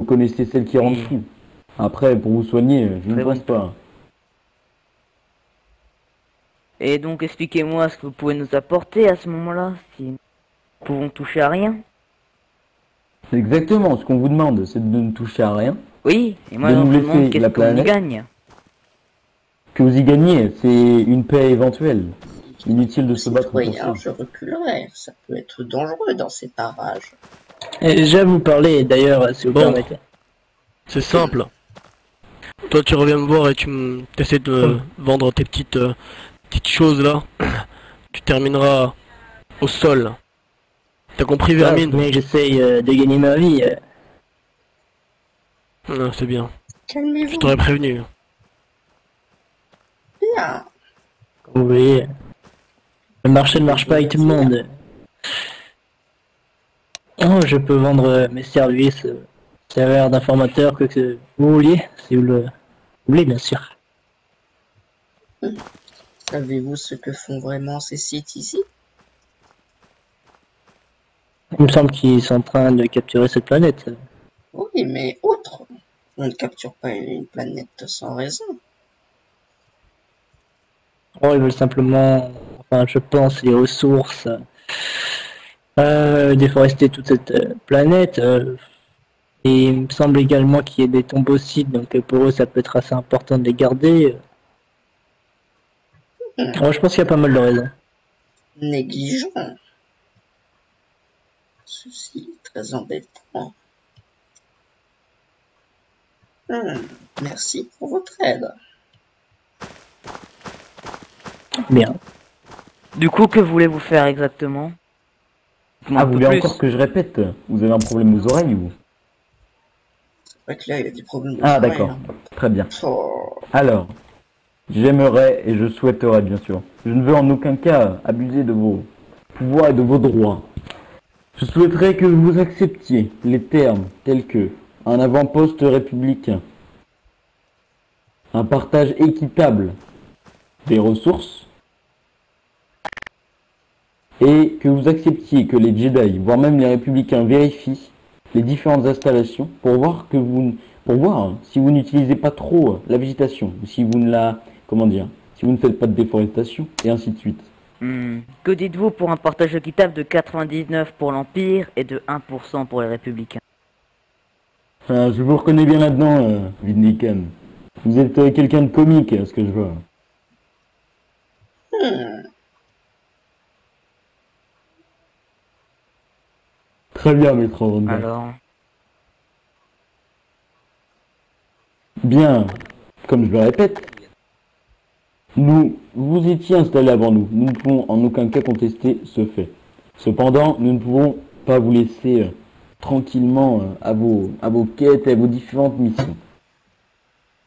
connaissez celle qui est en Oui. dessous. Après, pour vous soigner, je ne Très pense bonne. pas. Et donc, expliquez-moi ce que vous pouvez nous apporter à ce moment-là, si nous pouvons toucher à rien. C'est exactement ce qu'on vous demande, c'est de ne toucher à rien, Oui, et moi, de je nous vous demande laisser qu'est-ce la qu'on y planète. gagne. Que vous y gagnez, c'est une paix éventuelle. Inutile de se battre pour Citoyen, ça. je reculerai. Ça peut être dangereux dans ces parages. Et je vais vous parler d'ailleurs, si vous Bon. permettez. C'est simple. Toi, tu reviens me voir et tu essaies de vendre tes petites choses là. Tu termineras au sol. T'as compris, Vermine? Mais j'essaye de gagner ma vie. Ah, c'est bien. Je Calmez-vous t'aurais prévenu. bien. Comme vous voyez, le marché ne marche pas avec tout le monde. Oh, je peux vendre mes services, serveur d'informateur, que vous vouliez, si vous le voulez, bien sûr. Savez-vous ce que font vraiment ces sites ici? Il me semble qu'ils sont en train de capturer cette planète. Oui, mais autre. On ne capture pas une planète sans raison. Oh, ils veulent simplement, enfin, je pense, les ressources, déforester toute cette planète. Et il me semble également qu'il y ait des tombocides, donc pour eux, ça peut être assez important de les garder. Alors, je pense qu'il y a pas mal de raisons. Négligeant. Ceci est très embêtant. Merci pour votre aide. Bien. Du coup, que voulez-vous faire exactement? Dites-moi Ah, un vous peu voulez plus. encore que je répète? Vous avez un problème aux oreilles ou? C'est vrai que là, il y a des problèmes de Ah, oreilles, d'accord. hein. Très bien. Oh. Alors, j'aimerais et je souhaiterais, bien sûr. Je ne veux en aucun cas abuser de vos pouvoirs et de vos droits. Je souhaiterais que vous acceptiez les termes tels que un avant-poste républicain, un partage équitable des ressources, et que vous acceptiez que les Jedi, voire même les républicains, vérifient les différentes installations pour voir si vous n'utilisez pas trop la végétation, ou si vous ne la, comment dire, si vous ne faites pas de déforestation, et ainsi de suite. Que dites-vous pour un partage équitable de 99 pour l'Empire et de 1% pour les Républicains? Je vous reconnais bien là-dedans, Vindican. Vous êtes quelqu'un de comique, à ce que je vois. Très bien, maître Ronda. Alors, Bien, comme je le répète, vous étiez installé avant nous. Nous ne pouvons en aucun cas contester ce fait. Cependant, nous ne pouvons pas vous laisser tranquillement à vos quêtes et à vos différentes missions.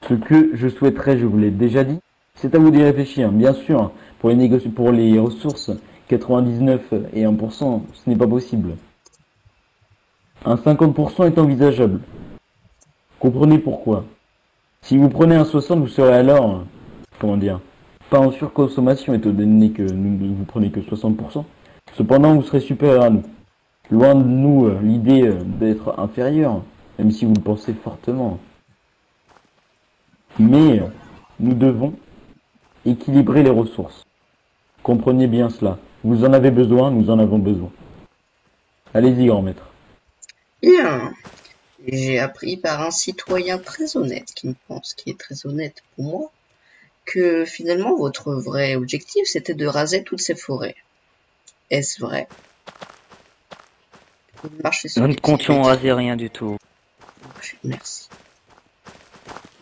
Ce que je souhaiterais, je vous l'ai déjà dit, c'est à vous d'y réfléchir. Bien sûr, pour les ressources, 99 et 1%, ce n'est pas possible. Un 50% est envisageable. Comprenez pourquoi. Si vous prenez un 60, vous serez alors, comment dire, pas en surconsommation étant donné que vous prenez que 60%. Cependant, vous serez supérieur à nous. Loin de nous l'idée d'être inférieur, même si vous le pensez fortement. Mais nous devons équilibrer les ressources. Comprenez bien cela. Vous en avez besoin, nous en avons besoin. Allez-y, grand maître. Bien. J'ai appris par un citoyen très honnête, qui est très honnête pour moi, que finalement votre vrai objectif c'était de raser toutes ces forêts. Est-ce vrai? Vous marchez sur nous ne des petits comptions fruits. raser rien du tout. Merci.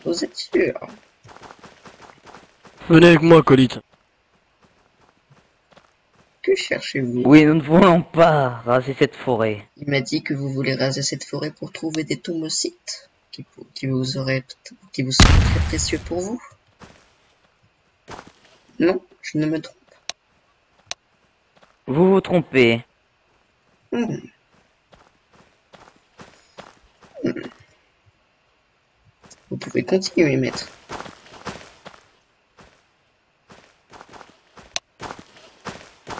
Vous êtes sûr? Venez avec moi, Colite. Que cherchez-vous? Oui, nous ne voulons pas raser cette forêt. Il m'a dit que vous voulez raser cette forêt pour trouver des tombocites qui vous seraient très précieux pour vous. Non, je ne me trompe. Vous vous trompez. Hmm. Vous pouvez continuer, maître.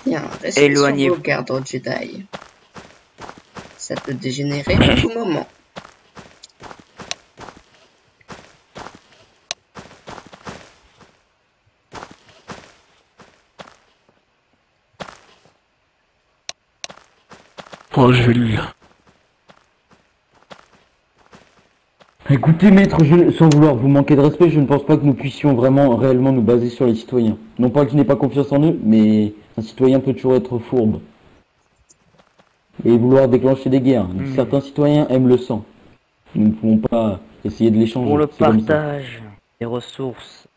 Bien, restez sur Éloignez-vous. vos gardes Jedi. Ça peut dégénérer à tout moment. Oh, je vais le... Écoutez, maître, sans vouloir vous manquer de respect, je ne pense pas que nous puissions vraiment, réellement nous baser sur les citoyens. Non pas que je n'ai pas confiance en eux, mais un citoyen peut toujours être fourbe. Et vouloir déclencher des guerres. Certains citoyens aiment le sang. Nous ne pouvons pas essayer de l'échanger. Pour le c'est comme ça. partage des ressources,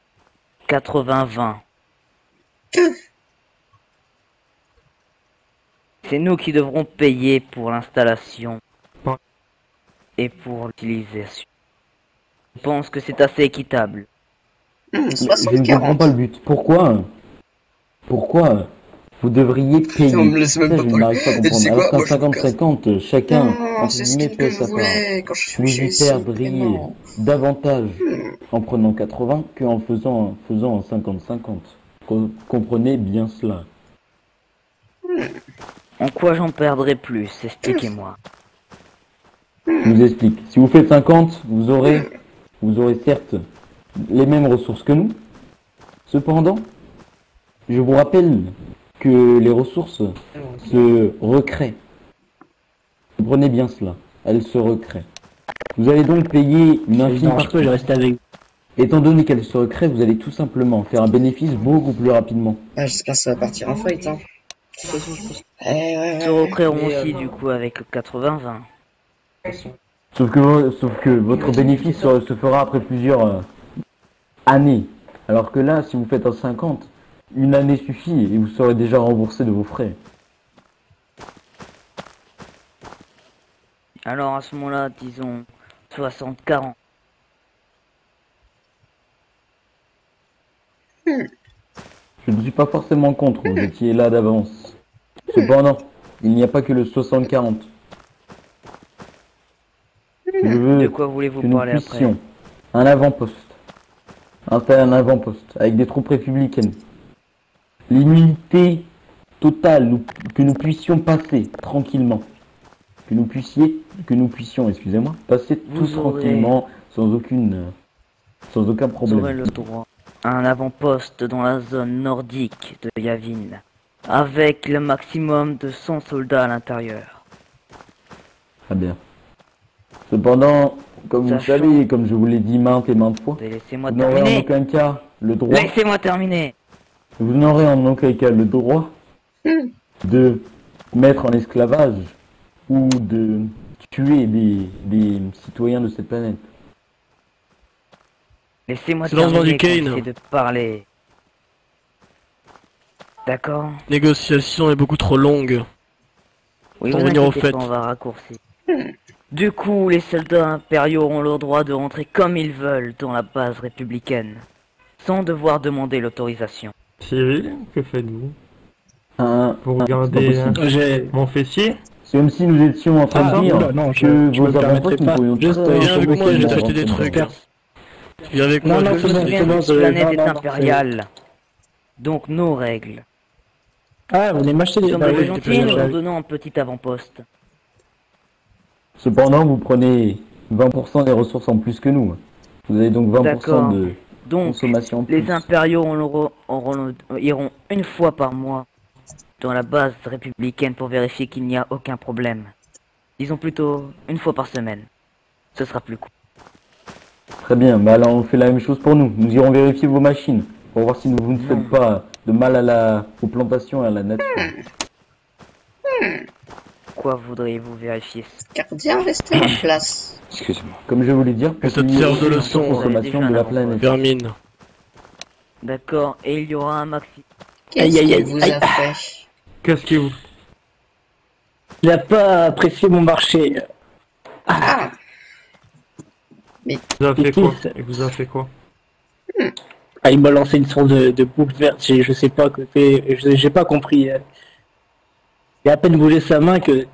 80-20. C'est nous qui devrons payer pour l'installation et pour l'utilisation. Je pense que c'est assez équitable. Je ne comprends pas le 60-40. but. Pourquoi vous devriez payer? On me laisse même Ça, pas je parler. n'arrive pas à Et tu comprendre. sais Alors quoi, qu'un moi, je me casse. 50-50, chacun, Non, entre c'est ce guillemets, que fait je sa part. voulais quand je suis Vous chez y ici, perdriez vraiment. davantage en prenant 80 qu'en faisant un 50-50. Comprenez bien cela. En quoi j'en perdrai plus? Expliquez-moi. Je vous explique. Si vous faites 50, vous aurez certes les mêmes ressources que nous. Cependant, je vous rappelle que les ressources se recréent. Comprenez bien cela. Elles se recréent. Vous allez donc payer une infime Non, je peux, je partie. reste avec. Étant donné qu'elles se recréent, vous allez tout simplement faire un bénéfice beaucoup plus rapidement. Ah, j'espère que ça va partir en fight, hein. Ouais, Se recréeront aussi du coup avec le 80-20. Sauf que votre bénéfice se fera après plusieurs années. Alors que là, si vous faites un 50, une année suffit et vous serez déjà remboursé de vos frais. Alors à ce moment-là, disons 60-40. Je ne suis pas forcément contre, vous étiez là d'avance. Cependant, il n'y a pas que le 60-40. Je De veux quoi voulez-vous que nous parler après? puissions un avant-poste. Installer un avant-poste avec des troupes républicaines. L'immunité totale, que nous puissions passer tranquillement. Que nous puissions, excusez-moi, passer tout Vous aurez- tranquillement, sans aucun Vous problème. aurez le droit à un avant-poste dans la zone nordique de Yavin, avec le maximum de 100 soldats à l'intérieur. Très bien. Cependant, comme vous le Sachant- savez, et comme je vous l'ai dit maintes et maintes fois, Laissez-moi vous n'aurez en terminer. aucun cas le droit, Laissez-moi terminer. vous n'aurez en aucun cas le droit de mettre en esclavage ou de tuer des citoyens de cette planète. Laissez-moi Silence, terminer Van quand Duquesne. j'essaie de parler. D'accord? Négociation est beaucoup trop longue. Oui, Pour vous venir au inquiétez fait. pas, on va raccourcir. Du coup, les soldats impériaux ont le droit de rentrer comme ils veulent dans la base républicaine, sans devoir demander l'autorisation. Cyril, que faites-vous? Vous Vous regardez J'ai. mon fessier? C'est comme si nous étions en train Ah, de dire oula, non, que je vos me permettrai avant-postes, nous pas. pourrions Juste, très Viens avec moi, je vais tranquillement t'acheter des rentrer trucs. dedans. Viens avec Non, moi, non, je Je vais me c'est bon, t'acheter souviens des que c'est cette bon, planète non, est non, impériale. Donc nos règles. Ah, vous voulez m'acheter Nous des. sommes Ah très oui, gentils, nous j'avais- vous donnons un petit avant-poste. Cependant, vous prenez 20% des ressources en plus que nous. Vous avez donc 20% D'accord. de Donc, consommation en plus. les impériaux iront une fois par mois dans la base républicaine pour vérifier qu'il n'y a aucun problème. Disons plutôt une fois par semaine. Ce sera plus cool. Très bien, bah alors on fait la même chose pour nous. Nous irons vérifier vos machines pour voir si vous ne Non. faites pas de mal aux plantations et à la nature. Quoi voudriez-vous vérifier? Gardien, restez en place. Excusez-moi. Comme je voulais dire, Que ça te pour qu'il y ait serve de une leçon. consommation Vous avez de la déjà un planète. Vermine. D'accord, et il y aura un maxi. Qu'est-ce Aïe, aïe, qu'il aïe, vous aïe. a fait? Qu'est-ce qui vous... Il n'a pas apprécié mon marché. Ah, vous a fait quoi? Ici, Il vous a fait quoi? Ah, il m'a lancé une sorte de boucle verte, je sais pas que c'est. J'ai pas compris. Il a à peine bougé sa main que.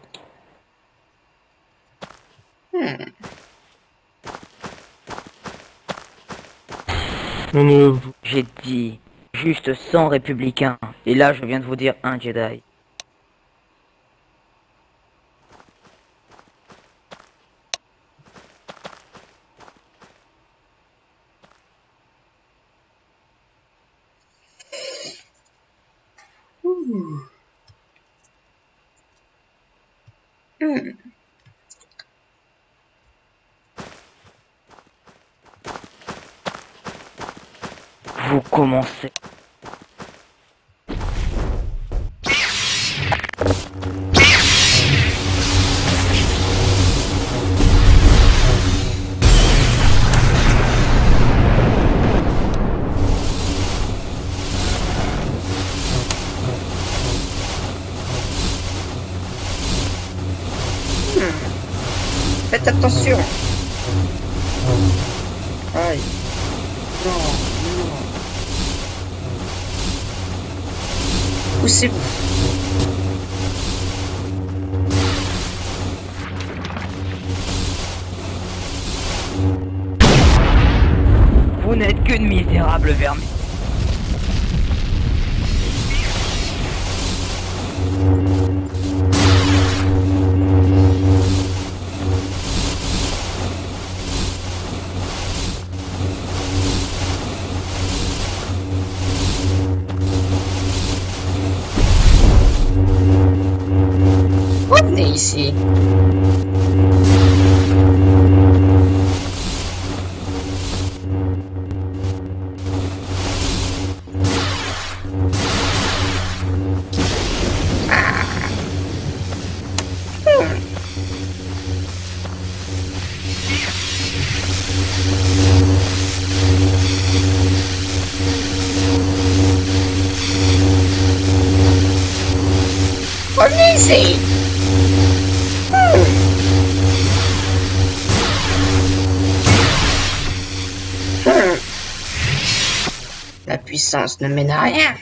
On ne... J'ai dit juste 100 républicains. Et là, je viens de vous dire un Jedi. Hmm. Vous commencez. Faites attention. Aïe. Non, non. Poussez-vous. Vous n'êtes qu'une misérable vermine. Revenez ici. Revenez ici. La puissance ne mène à rien.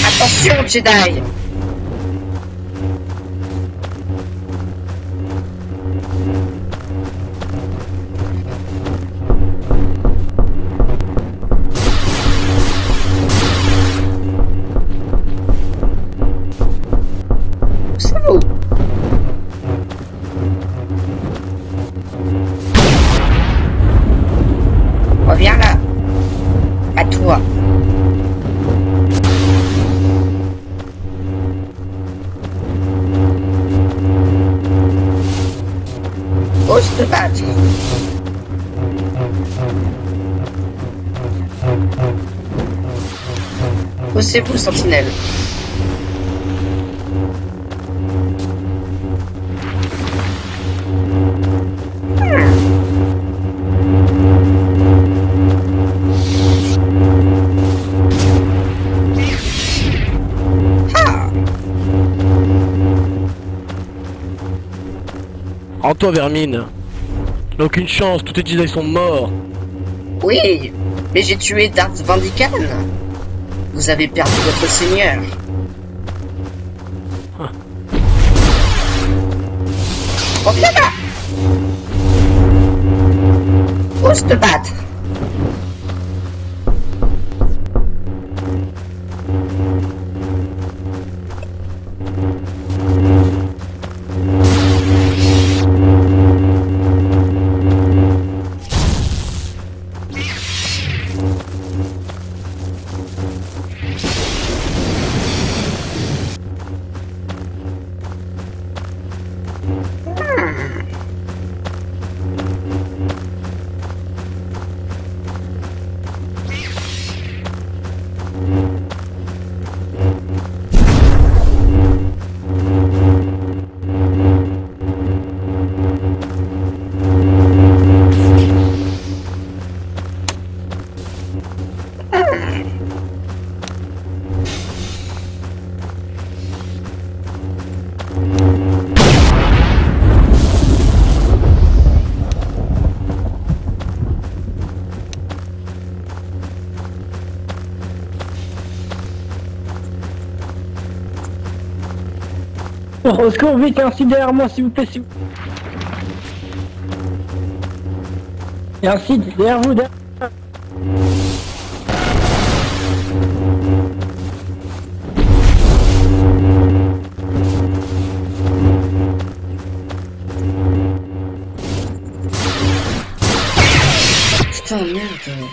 Attention, Jedi. C'est vous. Reviens là. À toi. Ose te battre. Poussez-vous, sentinelle. Rends-toi, vermine. Tu n'as aucune chance, tous tes Jedi sont morts. Oui, mais j'ai tué Darth Vandikan. Vous avez perdu votre seigneur. Reviens là. Ose te battre. Au secours, vite, un site derrière moi, s'il vous plaît, s'il vous plaît. Il y a un site derrière vous, derrière. Putain, merde.